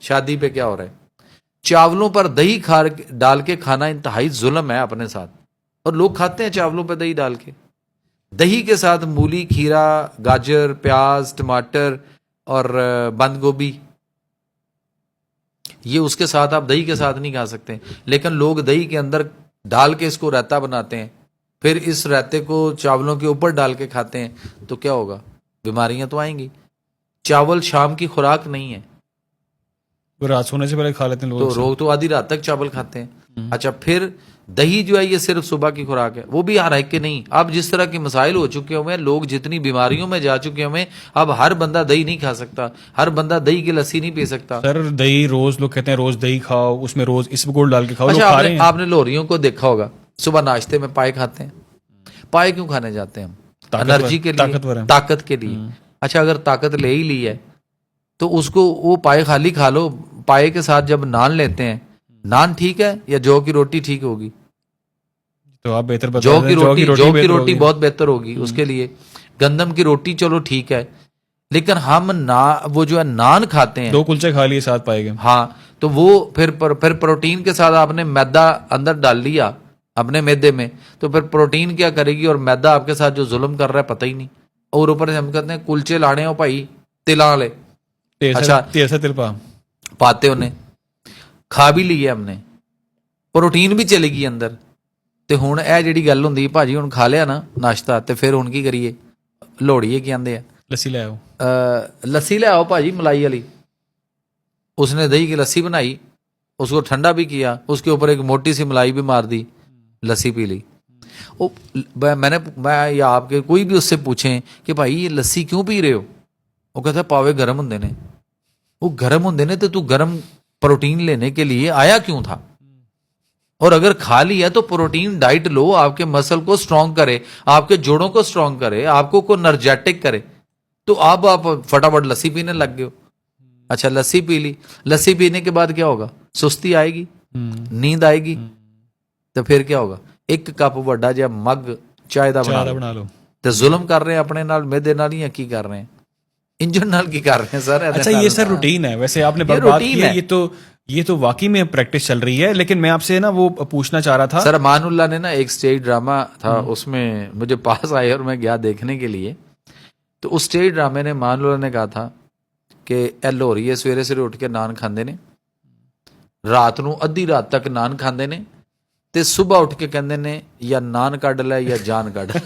شادی پہ کیا ہو رہا ہے, چاولوں پر دہی ڈال کے کھانا انتہائی ظلم ہے اپنے ساتھ, اور لوگ کھاتے ہیں چاولوں پہ دہی ڈال کے. دہی کے ساتھ مولی, کھیرا, گاجر, پیاز, ٹماٹر اور بند گوبھی, یہ اس کے ساتھ آپ دہی کے ساتھ نہیں کھا سکتے. لیکن لوگ دہی کے اندر ڈال کے اس کو رائتا بناتے ہیں, پھر اس رائتے کو چاولوں کے اوپر ڈال کے کھاتے ہیں, تو کیا ہوگا؟ بیماریاں تو آئیں گی. چاول شام کی خوراک نہیں ہے, رات سونے سے پہلے کھا لیتے ہیں لوگ, تو لوگ تو آدھی رات تک چاول کھاتے ہیں. اچھا, پھر دہی جو ہے یہ صرف صبح کی خوراک ہے, وہ بھی ہر ایک کے نہیں. اب جس طرح کے مسائل ہو چکے ہوئے ہیں, لوگ جتنی بیماریوں میں جا چکے ہوئے ہیں, اب ہر بندہ دہی نہیں کھا سکتا, ہر بندہ دہی کی لسی نہیں پی سکتا. سر دہی روز لوگ کہتے ہیں روز دہی کھاؤ, اس میں روز اسبگول ڈال کے کھاؤ. اچھا, آپ نے لوریوں کو دیکھا ہوگا صبح ناشتے میں پائے کھاتے ہیں. پائے کیوں کھانے جاتے ہیں ہم؟ انرجی کے لیے, طاقت کے لیے. اچھا, اگر طاقت لے ہی لی ہے تو اس کو وہ پائے خالی کھا لو. پائے کے ساتھ جب نان لیتے ہیں, نان ٹھیک ہے یا جو کی روٹی ٹھیک ہوگی؟ تو آپ بہتر بتا جو کی روٹی بہت بہتر ہوگی اس کے لیے. گندم کی روٹی چلو ٹھیک ہے, لیکن ہم وہ جو ہے نان کھاتے ہیں, 2 کلچے کھا لیے ساتھ پائے گئے, ہاں, تو وہ پھر پروٹین کے ساتھ آپ نے میدا اندر ڈال لیا اپنے میدے میں, تو پھر پروٹین کیا کرے گی, اور میدا آپ کے ساتھ جو ظلم کر رہا ہے پتہ ہی نہیں. اور اوپر سے ہم کہتے ہیں کلچے لانے ہو بھائی تلا لے. اچھا, تل پاتے انہیں کھا بھی لیے ہم نے, پروٹین بھی چلے گی اندر. تے ہن اے جڑی گل ہوندی بھاجی, ہن کھا لیا نا ناشتہ, تے پھر ہن کی کریے؟ لوڑیے کی آندے ہیں, لسی لے آؤ, لسی لے آؤ بھاجی ملائی والی. اس نے دہی کی لسی بنائی, اس کو ٹھنڈا بھی کیا, اس کے اوپر ایک موٹی سی ملائی بھی مار دی, لسی پی لی. میں یا آپ کے کوئی بھی اس سے پوچھیں کہ بھائی یہ لسی کیوں پی رہے ہو, وہ کہتا ہے پاوے گرم ہوندے نے. وہ گرم ہوندے نے تو گرم پروٹین لینے کے لیے آیا کیوں تھا؟ اور اگر کھا لیا تو پروٹین ڈائٹ لو, آپ کے مسل کو سٹرونگ کرے, آپ کے جوڑوں کو سٹرونگ کرے, آپ کو انرجیٹک کرے. تو آپ فٹافٹ لسی پینے لگ گئے ہو. اچھا, لسی پی لی, لسی پینے کے بعد کیا ہوگا؟ سستی آئے گی, نیند آئے گی, تو پھر کیا ہوگا؟ ایک کپ بڑا جا مگ چائے دا بنا لو. تو ظلم کر رہے ہیں اپنے نال, میدے نال, یا کی کر رہے ہیں؟ انجن نال کی کر رہے ہیں سر. اچھا, یہ سر روٹین ہے ویسے آپ نے بات کی ہے, یہ تو واقعی میں پریکٹس چل رہی ہے. لیکن میں آپ سے نا وہ پوچھنا چاہ رہا تھا سر, امان اللہ نے نا ایک اسٹیج ڈرامہ تھا, اس میں مجھے پاس آئے اور میں گیا دیکھنے کے لیے. تو اس اسٹیج ڈرامے نے امان اللہ نے کہا تھا کہ اے لوریے سویرے سویرے اٹھ کے نان کھاندے نے, رات نو ادھی رات تک نان کھاندے نے, تے صبح اٹھ کے کہندے نے یا نان کڈ لے یا جان کڈ.